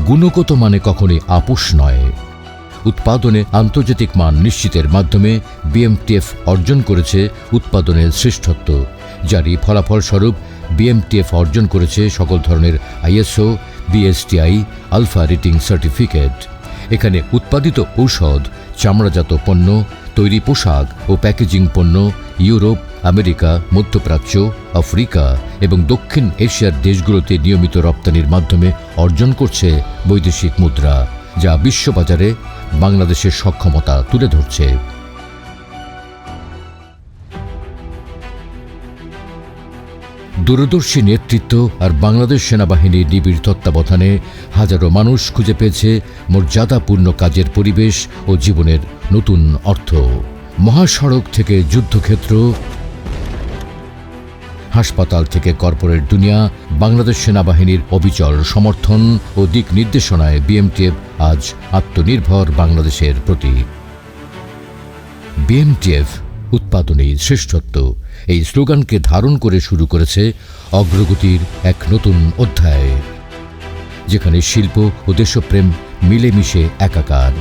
গুণগত মানে কখনোই আপোষ নয়। উৎপাদনে আন্তর্জাতিক মান নিশ্চিতের মাধ্যমে বিএমটিএফ অর্জন করেছে উৎপাদনের শ্রেষ্ঠত্ব, যারই ফলাফলস্বরূপ বিএমটিএফ অর্জন করেছে সকল ধরনের ISO, BSTI, alpha rating certificate. এখানে উৎপাদিত ঔষধ, চামড়াজাত পণ্য, তৈরি পোশাক ও প্যাকেজিং পণ্য ইউরোপ, আমেরিকা, মধ্যপ্রাচ্য, আফ্রিকা এবং দক্ষিণ এশিয়ার দেশগুলোতে নিয়মিত রপ্তানির মাধ্যমে অর্জন করছে বৈদেশিক মুদ্রা, যা বিশ্ববাজারে বাংলাদেশের সক্ষমতা তুলে ধরছে। দূরদর্শী নেতৃত্ব আর বাংলাদেশ সেনাবাহিনীর নিবিড় তত্ত্বাবধানে হাজারো মানুষ খুঁজে পেয়েছে মর্যাদাপূর্ণ কাজের পরিবেশ ও জীবনের নতুন অর্থ। মহাসড়ক থেকে যুদ্ধক্ষেত্র, হাসপাতাল থেকে কর্পোরেট দুনিয়া, বাংলাদেশ সেনাবাহিনীর অবিচল সমর্থন ও দিক নির্দেশনায় বিএমটিএফ আজ আত্মনির্ভর বাংলাদেশের প্রতীক। বিএমটিএফ উৎপাদনেই শ্রেষ্ঠত্ব, এই স্লোগানকে ধারণ করে শুরু করেছে অগ্রগতির এক নতুন অধ্যায়, যেখানে শিল্প ও দেশপ্রেম মিলেমিশে একাকার।